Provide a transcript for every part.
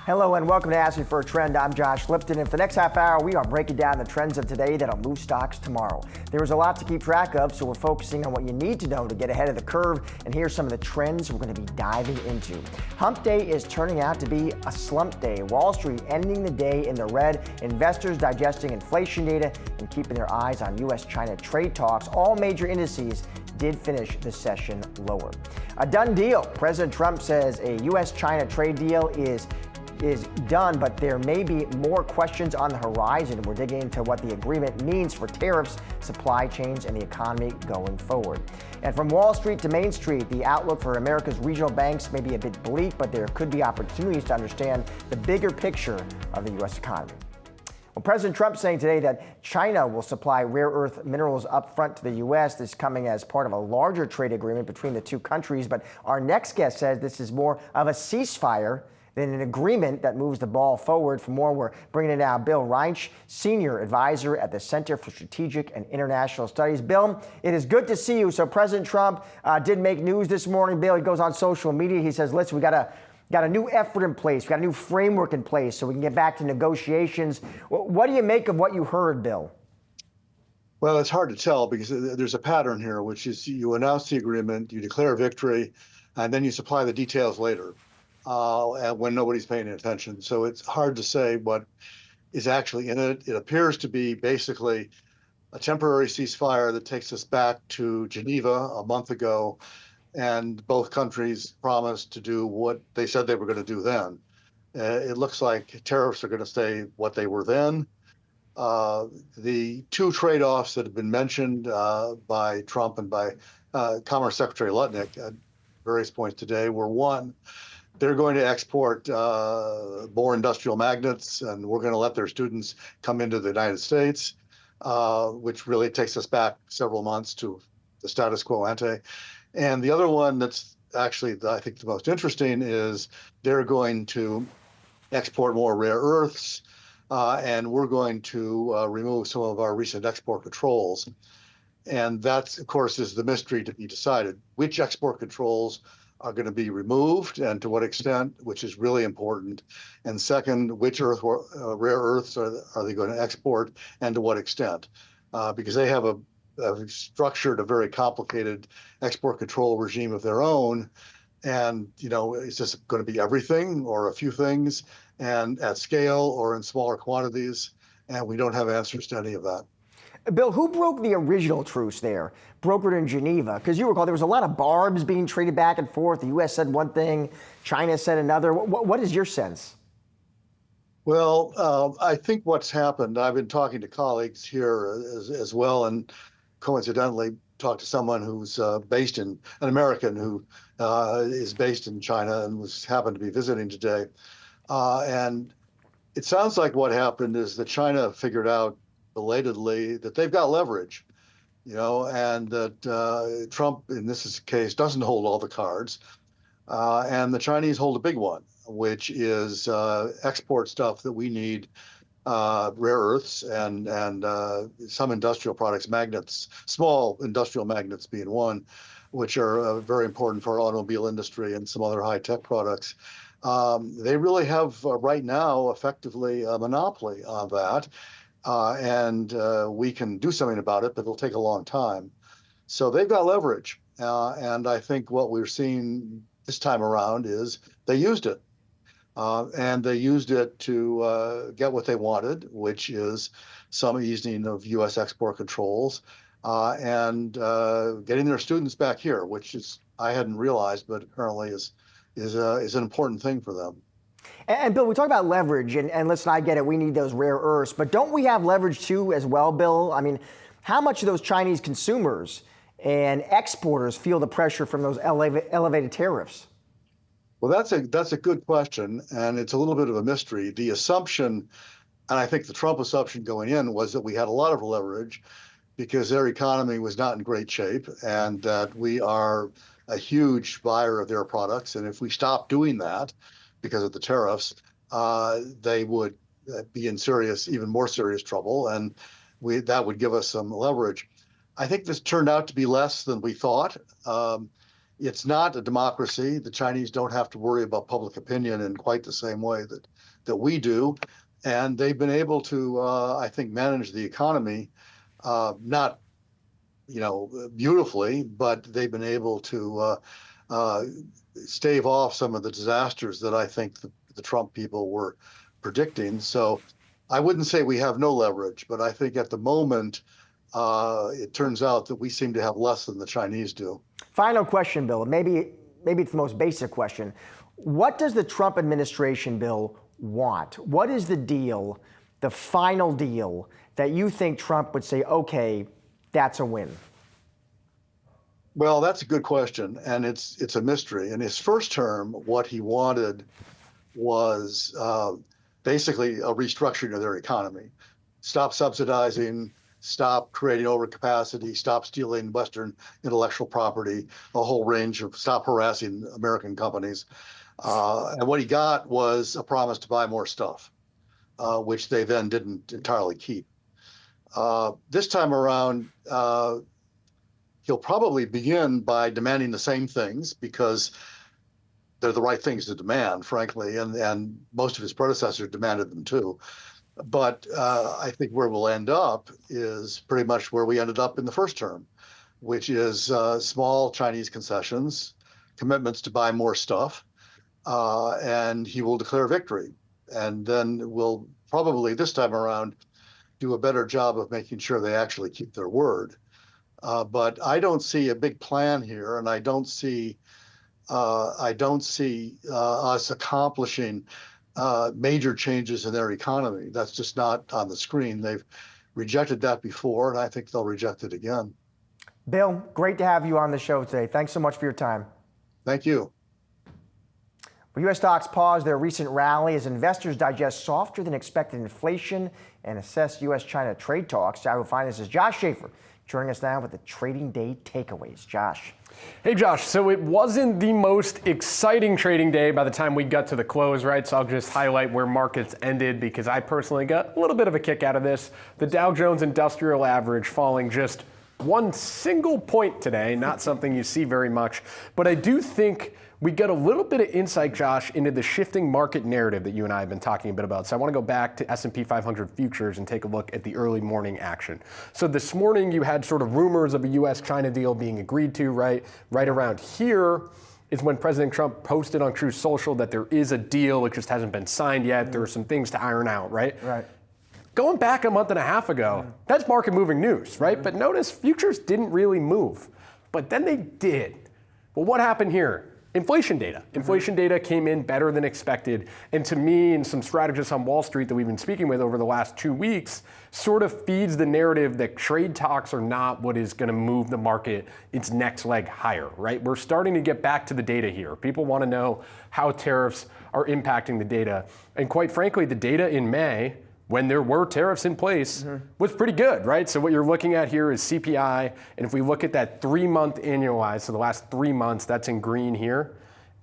Hello and welcome to Ask Me for a Trend. I'm Josh Lipton, and for the next half hour, we are breaking down the trends of today that'll move stocks tomorrow. There is a lot to keep track of, so we're focusing on what you need to know to get ahead of the curve, and here's some of the trends we're going to be diving into. Hump Day is turning out to be a slump day. Wall Street ending the day in the red, investors digesting inflation data and keeping their eyes on U.S.-China trade talks. All major indices did finish the session lower. A done deal. President Trump says a U.S.-China trade deal is done, but there may be more questions on the horizon. We're digging into what the agreement means for tariffs, supply chains, and the economy going forward. And from Wall Street to Main Street, the outlook for America's regional banks may be a bit bleak, but there could be opportunities to understand the bigger picture of the U.S. economy. Well, President Trump saying today that China will supply rare earth minerals up front to the U.S. This coming as part of a larger trade agreement between the two countries. But our next guest says this is more of a ceasefire than an agreement that moves the ball forward. For more, we're bringing in now Bill Reinsch, Senior Advisor at the Center for Strategic and International Studies. Bill, it is good to see you. So President Trump did make news this morning. Bill, he goes on social media. He says, listen, we got a new effort in place. We got a new framework in place so we can get back to negotiations. What do you make of what you heard, Bill? Well, it's hard to tell because there's a pattern here, which is you announce the agreement, you declare victory, and then you supply the details later when nobody's paying attention. So it's hard to say what is actually in it. It appears to be basically a temporary ceasefire that takes us back to Geneva a month ago, and both countries promised to do what they said they were going to do then. It looks like tariffs are going to stay what they were then. The two trade-offs that have been mentioned by Trump and by Commerce Secretary Lutnick at various points today were, one, they're going to export more industrial magnets, and we're going to let their students come into the United States, which really takes us back several months to the status quo ante. And the other one that's actually, I think, the most interesting is they're going to export more rare earths, and we're going to remove some of our recent export controls. And that, of course, is the mystery to be decided. Which export controls are going to be removed and to what extent, which is really important. And second, which rare earths are they going to export and to what extent? Because they have structured a very complicated export control regime of their own. And, is this going to be everything or a few things, and at scale or in smaller quantities? And we don't have answers to any of that. Bill, who broke the original truce there, brokered in Geneva? Because you recall there was a lot of barbs being traded back and forth. The U.S. said one thing, China said another. What is your sense? Well, I think what's happened, I've been talking to colleagues here as well, and coincidentally talked to someone who's an American who is based in China and happened to be visiting today. And it sounds like what happened is that China figured out belatedly that they've got leverage, and that Trump, in this case, doesn't hold all the cards. And the Chinese hold a big one, which is export stuff that we need, rare earths and some industrial products, magnets, small industrial magnets being one, which are very important for our automobile industry and some other high-tech products. They really have right now effectively a monopoly on that. And we can do something about it, but it'll take a long time. So they've got leverage. And I think what we're seeing this time around is they used it. And they used it to get what they wanted, which is some easing of U.S. export controls and getting their students back here, which is, I hadn't realized, but apparently is an important thing for them. And Bill, we talk about leverage, and listen, I get it, we need those rare earths, but don't we have leverage too as well, Bill? I mean, how much of those Chinese consumers and exporters feel the pressure from those elevated tariffs? Well, that's a good question, and it's a little bit of a mystery. The assumption, and I think the Trump assumption going in, was that we had a lot of leverage because their economy was not in great shape, and that we are a huge buyer of their products, and if we stopped doing that, because of the tariffs, they would be in even more serious trouble, and that would give us some leverage. I think this turned out to be less than we thought. It's not a democracy. The Chinese don't have to worry about public opinion in quite the same way that we do. And they've been able to, I think, manage the economy, not, beautifully, but they've been able to stave off some of the disasters that I think the Trump people were predicting. So I wouldn't say we have no leverage, but I think at the moment, it turns out that we seem to have less than the Chinese do. Final question, Bill. Maybe it's the most basic question. What does the Trump administration, Bill, want? What is the deal, the final deal, that you think Trump would say, okay, that's a win? Well, that's a good question, and it's a mystery. In his first term, what he wanted was basically a restructuring of their economy. Stop subsidizing, stop creating overcapacity, stop stealing Western intellectual property, a whole range of stop harassing American companies. And what he got was a promise to buy more stuff, which they then didn't entirely keep. This time around, he'll probably begin by demanding the same things because they're the right things to demand, frankly, and most of his predecessors demanded them too. But I think where we'll end up is pretty much where we ended up in the first term, which is small Chinese concessions, commitments to buy more stuff, and he will declare victory. And then we'll probably this time around do a better job of making sure they actually keep their word. But I don't see a big plan here, and I don't see us accomplishing major changes in their economy. That's just not on the screen. They've rejected that before, and I think they'll reject it again. Bill, great to have you on the show today. Thanks so much for your time. Thank you. Well, U.S. stocks paused their recent rally as investors digest softer than expected inflation and assess U.S.-China trade talks. Yahoo Finance's Josh Schafer joining us now with the trading day takeaways. Josh. Hey, Josh. So it wasn't the most exciting trading day by the time we got to the close, right? So I'll just highlight where markets ended because I personally got a little bit of a kick out of this. The Dow Jones Industrial Average falling just one single point today, not something you see very much. But I do think we got a little bit of insight, Josh, into the shifting market narrative that you and I have been talking a bit about. So I want to go back to S&P 500 futures and take a look at the early morning action. So this morning you had sort of rumors of a U.S.-China deal being agreed to, right? Right around here is when President Trump posted on Truth Social that there is a deal, it just hasn't been signed yet. There are some things to iron out, right? Right. Going back a month and a half ago, that's market moving news, right? But notice futures didn't really move, but then they did. Well, what happened here? Inflation data. Inflation data came in better than expected. And to me and some strategists on Wall Street that we've been speaking with over the last 2 weeks sort of feeds the narrative that trade talks are not what is going to move the market its next leg higher, right? We're starting to get back to the data here. People want to know how tariffs are impacting the data. And quite frankly, the data in May, when there were tariffs in place, was pretty good, right? So what you're looking at here is CPI, and if we look at that 3-month annualized, so the last 3 months, that's in green here,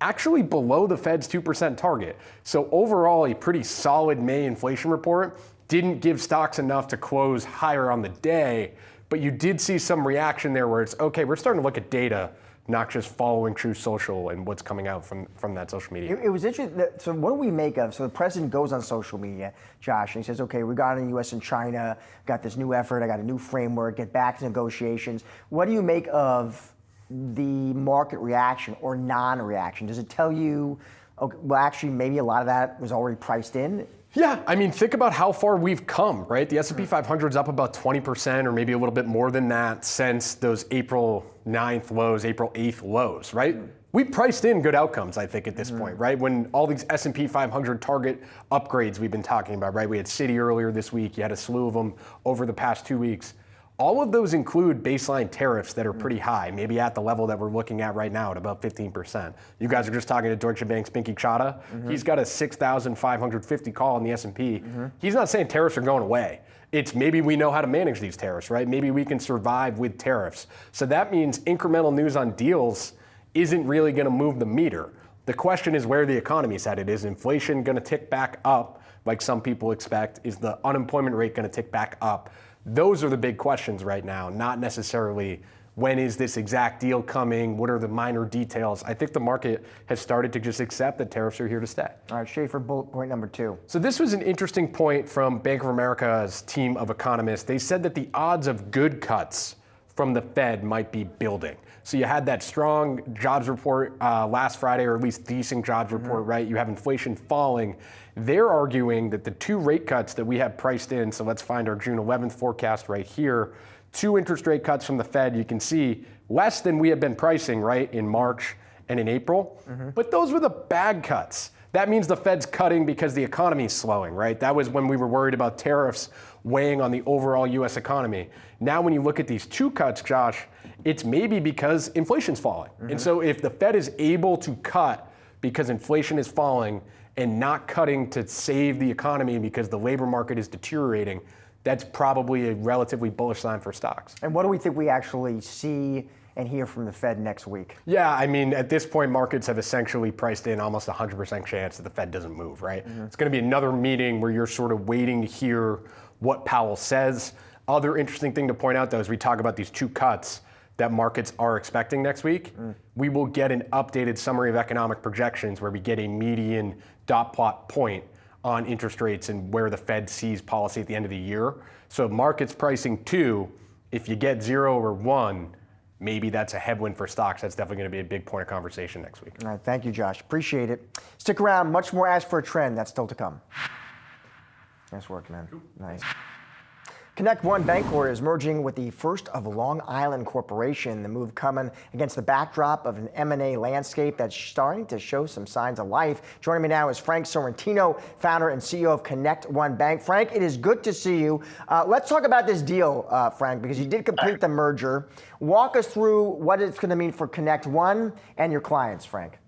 actually below the Fed's 2% target. So overall, a pretty solid May inflation report. Didn't give stocks enough to close higher on the day, but you did see some reaction there where it's, okay, we're starting to look at data, not just following Truth Social and what's coming out from that social media. It was interesting. So what do we make of, so the president goes on social media, Josh, and he says, okay, regarding the U.S. and China, got this new effort, I got a new framework, get back to negotiations. What do you make of the market reaction or non-reaction? Does it tell you, okay, well, actually, maybe a lot of that was already priced in? Yeah, I mean, think about how far we've come, right? The S&P 500 is up about 20% or maybe a little bit more than that since those April 9th lows, April 8th lows, right? We priced in good outcomes, I think, at this point, right? When all these S&P 500 target upgrades we've been talking about, right? We had Citi earlier this week. You had a slew of them over the past 2 weeks. All of those include baseline tariffs that are pretty high, maybe at the level that we're looking at right now at about 15%. You guys are just talking to Deutsche Bank's Pinky Chada. He's got a 6,550 call on the S&P. He's not saying tariffs are going away. It's maybe we know how to manage these tariffs, right? Maybe we can survive with tariffs. So that means incremental news on deals isn't really going to move the meter. The question is where the economy's headed. Is inflation going to tick back up like some people expect? Is the unemployment rate going to tick back up? Those are the big questions right now, not necessarily when is this exact deal coming? What are the minor details? I think the market has started to just accept that tariffs are here to stay. All right, Schafer, bullet point number 2. So this was an interesting point from Bank of America's team of economists. They said that the odds of good cuts from the Fed might be building. So you had that strong jobs report last Friday, or at least decent jobs report, right? You have inflation falling. They're arguing that the 2 rate cuts that we have priced in, so let's find our June 11th forecast right here, 2 interest rate cuts from the Fed, you can see less than we have been pricing, right, in March and in April. But those were the bad cuts. That means the Fed's cutting because the economy is slowing, right? That was when we were worried about tariffs weighing on the overall US economy. Now when you look at these 2 cuts, Josh, it's maybe because inflation's falling. And so if the Fed is able to cut because inflation is falling and not cutting to save the economy because the labor market is deteriorating, that's probably a relatively bullish sign for stocks. And what do we think we actually see and hear from the Fed next week? Yeah, I mean, at this point, markets have essentially priced in almost 100% chance that the Fed doesn't move, right? It's going to be another meeting where you're sort of waiting to hear what Powell says. Other interesting thing to point out, though, as we talk about these 2 cuts that markets are expecting next week, we will get an updated summary of economic projections where we get a median dot plot point on interest rates and where the Fed sees policy at the end of the year. So markets pricing 2, if you get 0 or 1, maybe that's a headwind for stocks. That's definitely going to be a big point of conversation next week. All right, thank you, Josh. Appreciate it. Stick around. Much more Ask for a Trend. That's still to come. Nice work, man. Nice. Connect One Bancorp is merging with the First of Long Island Corporation. The move coming against the backdrop of an M&A landscape that's starting to show some signs of life. Joining me now is Frank Sorrentino, founder and CEO of Connect One Bank. Frank, it is good to see you. Let's talk about this deal, Frank, because you did complete the merger. Walk us through what it's going to mean for Connect One and your clients, Frank.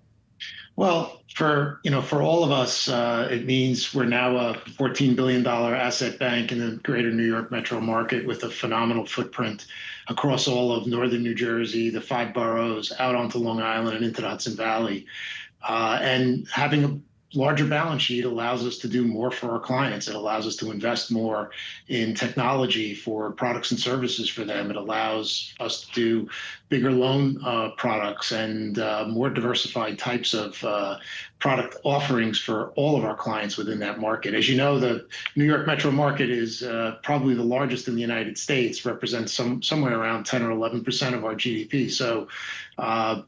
Well, for all of us, it means we're now a $14 billion asset bank in the greater New York metro market with a phenomenal footprint across all of northern New Jersey, the 5 boroughs, out onto Long Island and into the Hudson Valley. And having a larger balance sheet allows us to do more for our clients. It allows us to invest more in technology for products and services for them. It allows us to do bigger loan products and more diversified types of product offerings for all of our clients within that market. As you know, the New York metro market is probably the largest in the United States, represents somewhere around 10 or 11% of our GDP. So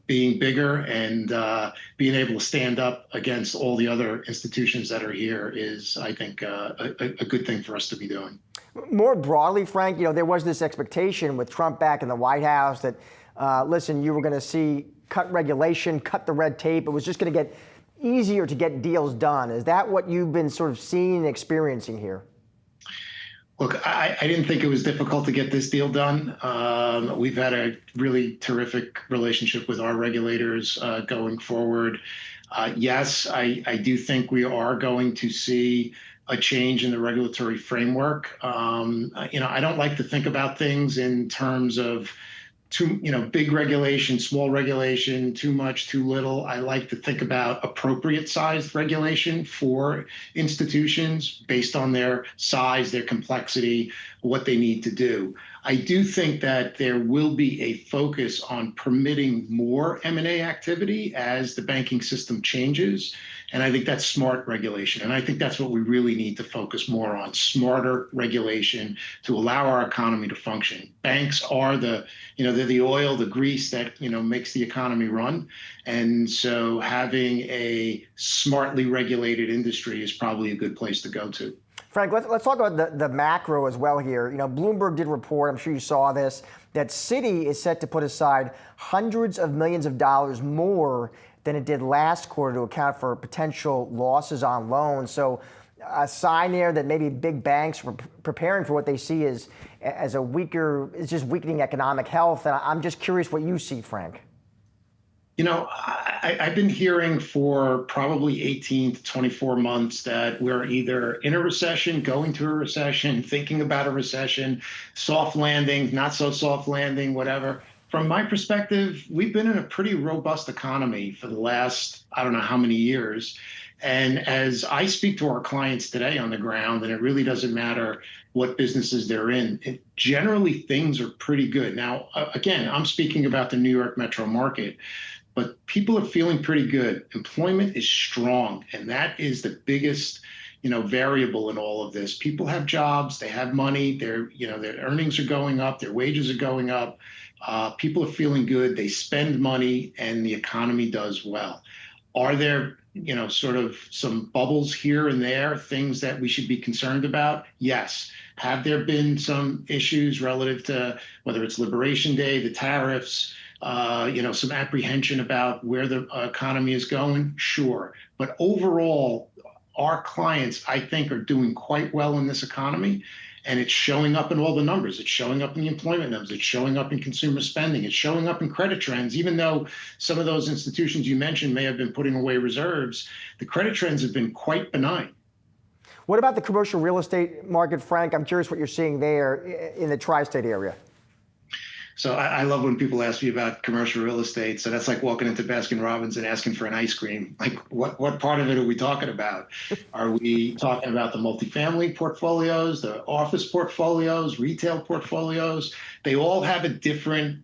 being bigger and being able to stand up against all the other institutions that are here is, I think, a good thing for us to be doing. More broadly, Frank, there was this expectation with Trump back in the White House that, listen, you were going to see cut regulation, cut the red tape. It was just going to get easier to get deals done. Is that what you've been sort of seeing and experiencing here? Look, I didn't think it was difficult to get this deal done. We've had a really terrific relationship with our regulators going forward. Yes, I do think we are going to see a change in the regulatory framework. I don't like to think about things in terms of big regulation, small regulation, too much, too little. I like to think about appropriate sized regulation for institutions based on their size, their complexity, what they need to do. I do think that there will be a focus on permitting more M&A activity as the banking system changes. And I think that's smart regulation. And I think that's what we really need to focus more on, smarter regulation to allow our economy to function. Banks are they're the oil, the grease that, makes the economy run. And so having a smartly regulated industry is probably a good place to go to. Frank, let's talk about the macro as well here. Bloomberg did report, I'm sure you saw this, that Citi is set to put aside hundreds of millions of dollars more than it did last quarter to account for potential losses on loans. So a sign there that maybe big banks were preparing for what they see as it's just weakening economic health. And I'm just curious what you see, Frank. I've been hearing for probably 18 to 24 months that we're either in a recession, going to a recession, thinking about a recession, soft landing, not so soft landing, whatever. From my perspective, we've been in a pretty robust economy for the last, I don't know how many years. And as I speak to our clients today on the ground, and it really doesn't matter what businesses they're in, generally things are pretty good. Now, again, I'm speaking about the New York metro market, but people are feeling pretty good. Employment is strong, and that is the biggest variable in all of this. People have jobs, they have money, their earnings are going up, their wages are going up. People are feeling good, they spend money, and the economy does well. Are there, sort of some bubbles here and there, things that we should be concerned about? Yes. Have there been some issues relative to whether it's Liberation Day, the tariffs, some apprehension about where the economy is going? Sure. But overall, our clients, I think, are doing quite well in this economy. And it's showing up in all the numbers. It's showing up in the employment numbers. It's showing up in consumer spending. It's showing up in credit trends. Even though some of those institutions you mentioned may have been putting away reserves, the credit trends have been quite benign. What about the commercial real estate market, Frank? I'm curious what you're seeing there in the tri-state area. So I love when people ask me about commercial real estate. So that's like walking into Baskin-Robbins and asking for an ice cream. Like, what part of it are we talking about? Are we talking about the multifamily portfolios, the office portfolios, retail portfolios? They all have a different,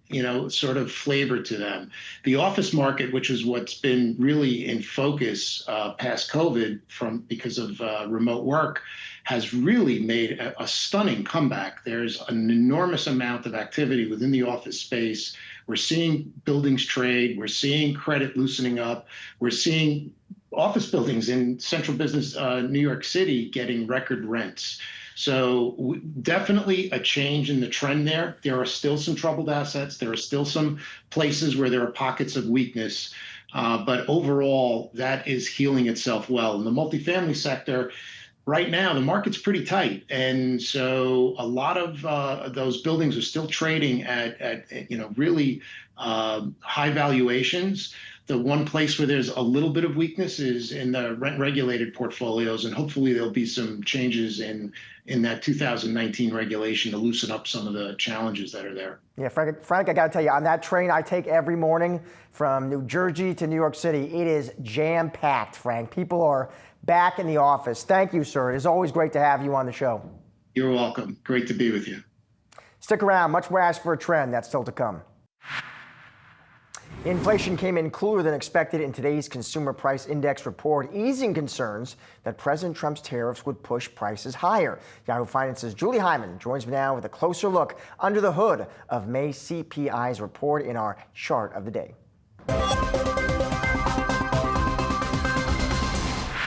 sort of flavor to them. The office market, which is what's been really in focus past COVID because of remote work, has really made a stunning comeback. There's an enormous amount of activity within the office space. We're seeing buildings trade. We're seeing credit loosening up. We're seeing office buildings in central business New York City getting record rents. So definitely a change in the trend there. There are still some troubled assets. There are still some places where there are pockets of weakness. But overall, that is healing itself well. In the multifamily sector, right now, the market's pretty tight. And so a lot of those buildings are still trading at really high valuations. The one place where there's a little bit of weakness is in the rent-regulated portfolios, and hopefully there'll be some changes in that 2019 regulation to loosen up some of the challenges that are there. Yeah, Frank, I got to tell you, on that train I take every morning from New Jersey to New York City, it is jam-packed, Frank. People are back in the office. Thank you, sir. It is always great to have you on the show. You're welcome. Great to be with you. Stick around. Much more Ask for a Trend. That's still to come. Inflation came in cooler than expected in today's Consumer Price Index report, easing concerns that President Trump's tariffs would push prices higher. Yahoo Finance's Julie Hyman joins me now with a closer look under the hood of May's CPI's report in our chart of the day.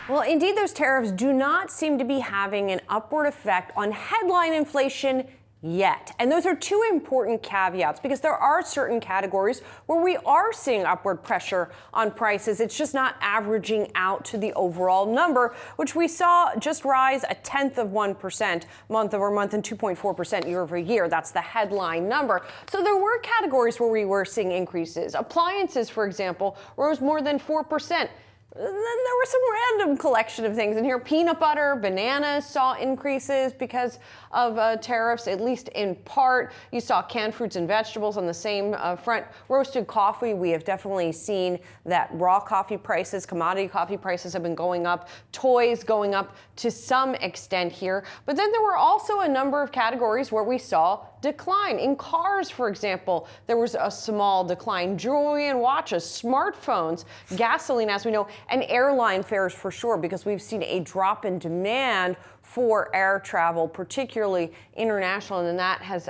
Well, indeed, those tariffs do not seem to be having an upward effect on headline inflation yet. And those are two important caveats because there are certain categories where we are seeing upward pressure on prices. It's just not averaging out to the overall number, which we saw just rise 0.1% month over month and 2.4% year over year. That's the headline number. So there were categories where we were seeing increases. Appliances, for example, rose more than 4%. Then there were some random collection of things in here. Peanut butter, bananas saw increases because of tariffs, at least in part. You saw canned fruits and vegetables on the same front. Roasted coffee, we have definitely seen that raw coffee prices, commodity coffee prices have been going up. Toys going up to some extent here. But then there were also a number of categories where we saw decline. In cars, for example, there was a small decline. Jewelry and watches, smartphones, gasoline, as we know, and airline fares for sure, because we've seen a drop in demand for air travel, particularly international, and that has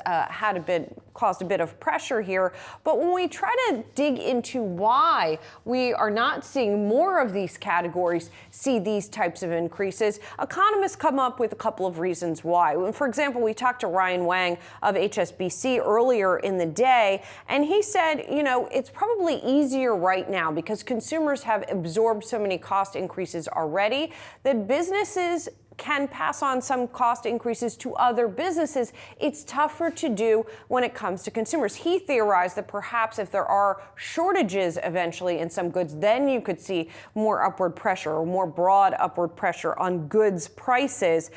caused a bit of pressure here. But when we try to dig into why we are not seeing more of these categories see these types of increases, economists come up with a couple of reasons why. For example, we talked to Ryan Wang of HSBC earlier in the day, and he said, it's probably easier right now because consumers have absorbed so many cost increases already that businesses can pass on some cost increases to other businesses, it's tougher to do when it comes to consumers. He theorized that perhaps if there are shortages eventually in some goods, then you could see more upward pressure or more broad upward pressure on goods prices.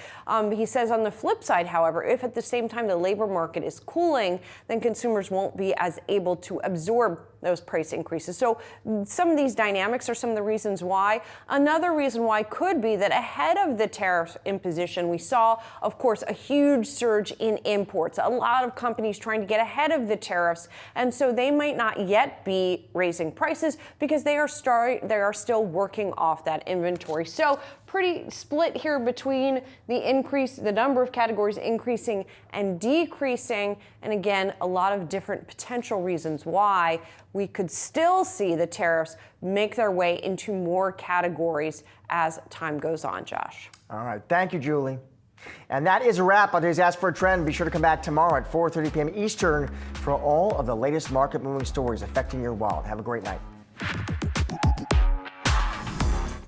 He says on the flip side, however, if at the same time the labor market is cooling, then consumers won't be as able to absorb those price increases. So some of these dynamics are some of the reasons why. Another reason why could be that ahead of the tariff imposition, we saw, of course, a huge surge in imports. A lot of companies trying to get ahead of the tariffs, and so they might not yet be raising prices because they are still working off that inventory. So pretty split here between the number of categories increasing and decreasing, and again, a lot of different potential reasons why we could still see the tariffs make their way into more categories as time goes on, Josh. All right, thank you, Julie. And that is a wrap on today's Ask for a Trend. Be sure to come back tomorrow at 4:30 p.m. Eastern for all of the latest market-moving stories affecting your wallet. Have a great night.